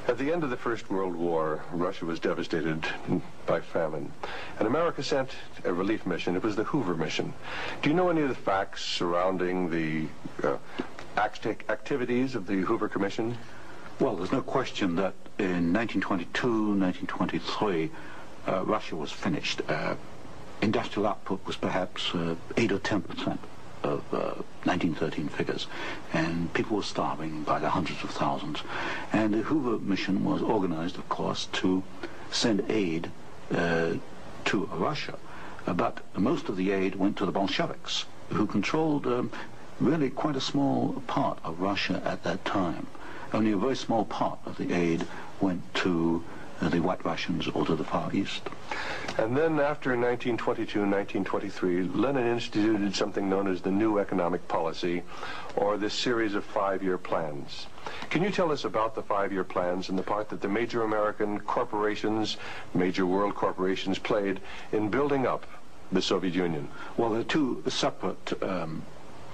At the end of the First World War, Russia was devastated by famine, and America sent a relief mission. It was the Hoover mission. Do you know any of the facts surrounding the activities of the Hoover Commission? Well, there's no question that in 1922, 1923, Russia was finished. Industrial output was perhaps 8 or 10% of 1913 figures, and people were starving by the hundreds of thousands. And the Hoover mission was organized, of course, to send aid to Russia. But most of the aid went to the Bolsheviks, who controlled really quite a small part of Russia at that time. Only a very small part of the aid went to the White Russians or to the Far East. And then after 1922 and 1923, Lenin instituted something known as the New Economic Policy, or this series of 5-year plans. Can you tell us about the 5-year plans and the part that the major American corporations, major world corporations, played in building up the Soviet Union? Well, there are two separate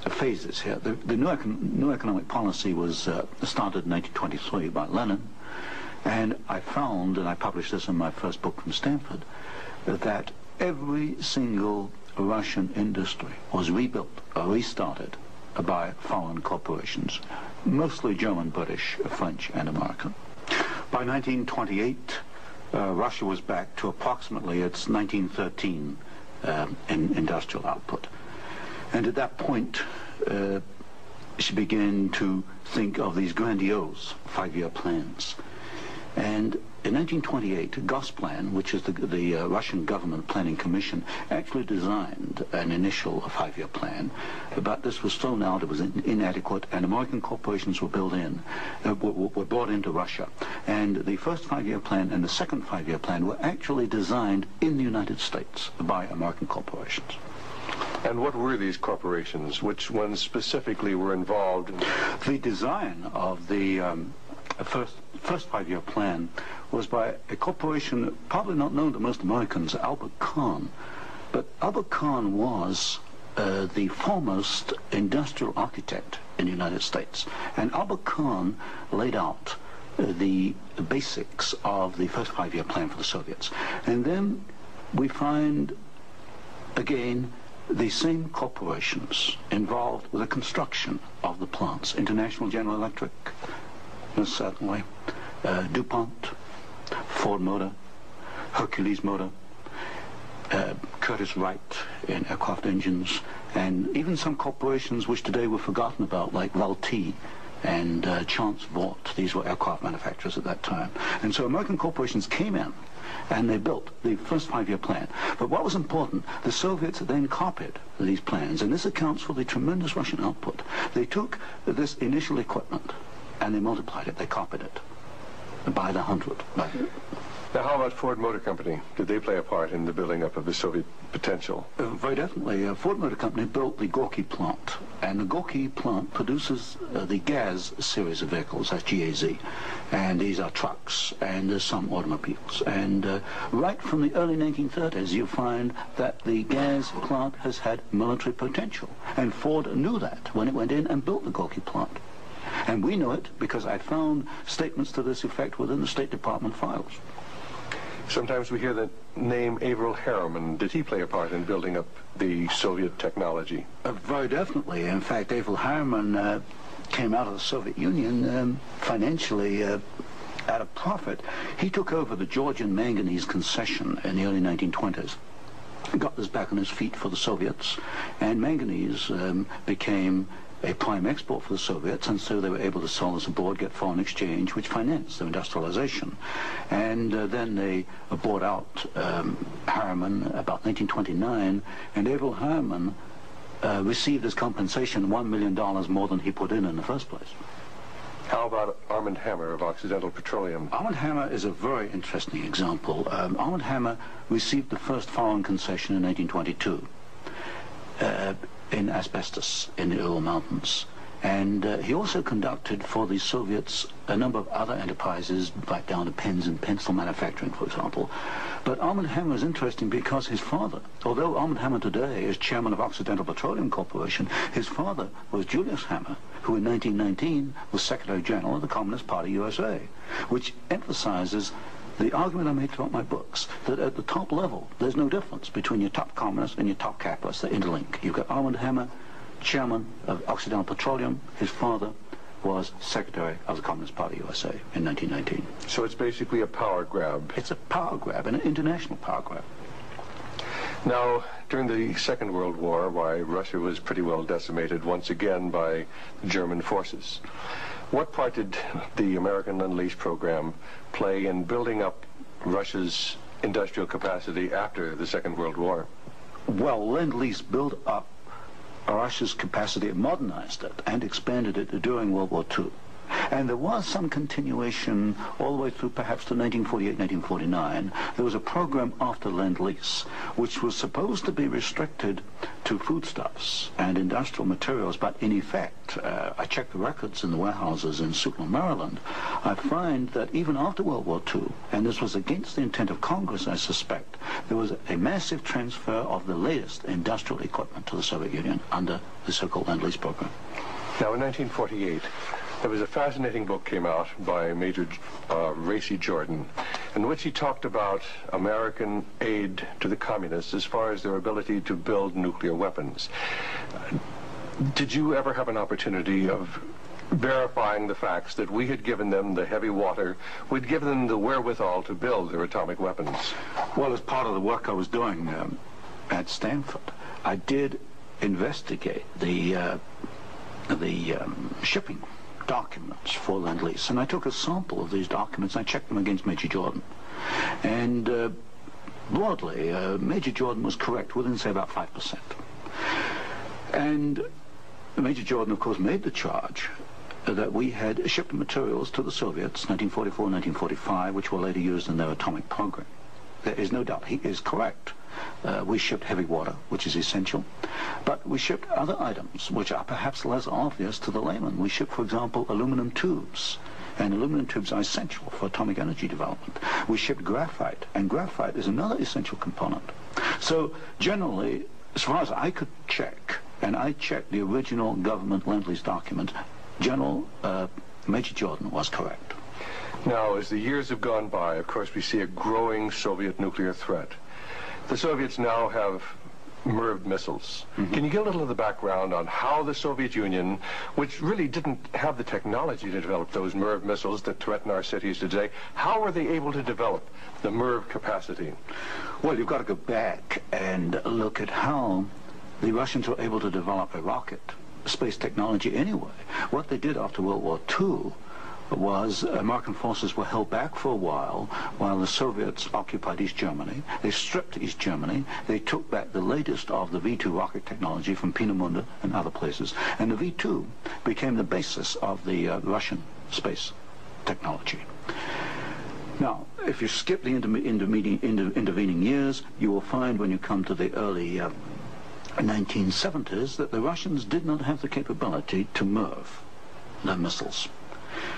phases here. The New Economic Policy was started in 1923 by Lenin, and I found, and I published this in my first book from Stanford, that every single Russian industry was rebuilt or restarted by foreign corporations, mostly German, British, French, and American. By 1928, Russia was back to approximately its 1913 in industrial output. And at that point, she began to think of these grandiose 5-year plans. And in 1928, Gosplan, which is the Russian government planning commission, actually designed an initial 5-year plan, but this was thrown out. It was inadequate, and American corporations were brought into Russia. And the first 5-year plan and the second 5-year plan were actually designed in the United States by American corporations. And what were these corporations? Which ones specifically were involved? The design of the first 5-year plan was by a corporation probably not known to most Americans, Albert Kahn. But Albert Kahn was the foremost industrial architect in the United States. And Albert Kahn laid out the basics of the first 5-year plan for the Soviets. And then we find, again, the same corporations involved with the construction of the plants. International General Electric, certainly, DuPont, Ford Motor, Hercules Motor, Curtiss-Wright in aircraft engines, and even some corporations which today were forgotten about, like Vultee and Chance Vought. These were aircraft manufacturers at that time. And so American corporations came in and they built the first 5-year plan. But what was important, the Soviets then copied these plans, and this accounts for the tremendous Russian output. They took this initial equipment and they multiplied it, they copied it by the 100. Now, how about Ford Motor Company? Did they play a part in the building up of the Soviet potential? Very definitely. Ford Motor Company built the Gorky plant, and the Gorky plant produces the GAZ series of vehicles, that's G-A-Z, and these are trucks and some automobiles. And right from the early 1930s, you find that the GAZ plant has had military potential, and Ford knew that when it went in and built the Gorky plant. And we know it because I found statements to this effect within the State Department files. Sometimes we hear the name Averell Harriman. Did he play a part in building up the Soviet technology? Very definitely. In fact, Averell Harriman came out of the Soviet Union financially at a profit. He took over the Georgian manganese concession in the early 1920s. Got this back on his feet for the Soviets, and manganese became a prime export for the Soviets, and so they were able to sell this abroad, get foreign exchange, which financed their industrialization. And then they bought out Harriman about 1929, and Averell Harriman received as compensation $1 million more than he put in the first place. How about Armand Hammer of Occidental Petroleum? Armand Hammer is a very interesting example. Armand Hammer received the first foreign concession in 1922. In asbestos in the Ural Mountains. And he also conducted for the Soviets a number of other enterprises, right down to pens and pencil manufacturing, for example. But Armand Hammer is interesting because his father, although Armand Hammer today is chairman of Occidental Petroleum Corporation, his father was Julius Hammer, who in 1919 was Secretary General of the Communist Party USA, which emphasizes the argument I made throughout my books, that at the top level, there's no difference between your top communist and your top capitalist. They interlink. You've got Armand Hammer, chairman of Occidental Petroleum. His father was Secretary of the Communist Party USA in 1919. So it's basically a power grab. It's a power grab, an international power grab. Now, during the Second World War, why, Russia was pretty well decimated once again by German forces. What part did the American Lend-Lease program play in building up Russia's industrial capacity after the Second World War? Well, Lend-Lease built up Russia's capacity, modernized it, and expanded it during World War II. And there was some continuation all the way through perhaps to 1948, 1949. There was a program after Lend-Lease, which was supposed to be restricted to foodstuffs and industrial materials, but in effect, I checked the records in the warehouses in Suitland, Maryland, I find that even after World War II, and this was against the intent of Congress, I suspect, there was a massive transfer of the latest industrial equipment to the Soviet Union under the so-called Lend-Lease program. Now, in 1948, there was a fascinating book came out by Major Racy Jordan, in which he talked about American aid to the communists as far as their ability to build nuclear weapons. Did you ever have an opportunity of verifying the facts that we had given them the heavy water, we'd given them the wherewithal to build their atomic weapons? Well, as part of the work I was doing at Stanford, I did investigate the shipping documents for Lend-Lease, and I took a sample of these documents and I checked them against Major Jordan. And broadly, Major Jordan was correct within, say, about 5%. And Major Jordan, of course, made the charge that we had shipped materials to the Soviets, 1944, 1945, which were later used in their atomic program. There is no doubt he is correct. We shipped heavy water, which is essential, but we shipped other items which are perhaps less obvious to the layman. We shipped, for example, aluminum tubes, and aluminum tubes are essential for atomic energy development. We shipped graphite, and graphite is another essential component. So generally, as far as I could check, and I checked the original government Lend-Lease document, General Major Jordan was correct. Now, as the years have gone by, of course, we see a growing Soviet nuclear threat. The Soviets now have MIRV missiles. Mm-hmm. Can you give a little of the background on how the Soviet Union, which really didn't have the technology to develop those MIRV missiles that threaten our cities today, how were they able to develop the MIRV capacity? Well, you've got to go back and look at how the Russians were able to develop a rocket, space technology anyway. What they did after World War II was American forces were held back for a while the Soviets occupied East Germany. They stripped East Germany. They took back the latest of the V-2 rocket technology from Peenemünde and other places. And the V-2 became the basis of the Russian space technology. Now, if you skip the intervening years, you will find when you come to the early 1970s that the Russians did not have the capability to MIRV their missiles.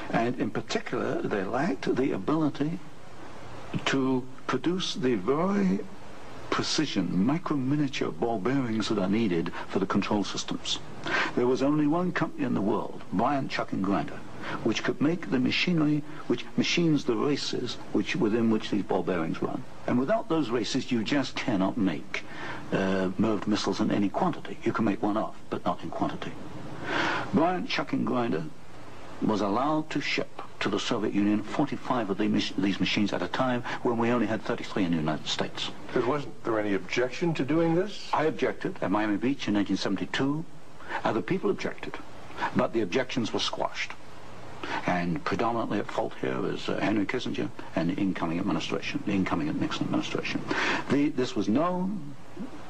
And in particular, they lacked the ability to produce the very precision, micro-miniature ball bearings that are needed for the control systems. There was only one company in the world, Bryant, Chuck and Grinder, which could make the machinery which machines the races within which these ball bearings run. And without those races, you just cannot make MIRV missiles in any quantity. You can make one off, but not in quantity. Bryant, Chuck and Grinder was allowed to ship to the Soviet Union 45 of these machines at a time when we only had 33 in the United States. But wasn't there any objection to doing this? I objected at Miami Beach in 1972. Other people objected, but the objections were squashed. And predominantly at fault here is Henry Kissinger and the incoming administration, the incoming Nixon administration. This was known.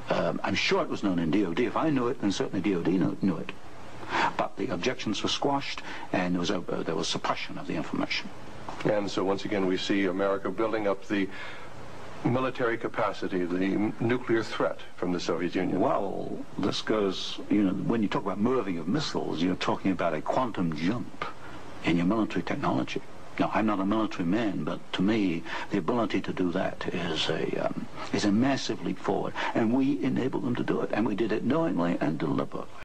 I'm sure it was known in DOD. If I knew it, then certainly DOD knew it. But the objections were squashed, and there was suppression of the information. And so once again we see America building up the military capacity, the nuclear threat from the Soviet Union? Well, this goes, when you talk about moving of missiles, you're talking about a quantum jump in your military technology. Now, I'm not a military man, but to me, the ability to do that is a massive leap forward, and we enabled them to do it, and we did it knowingly and deliberately.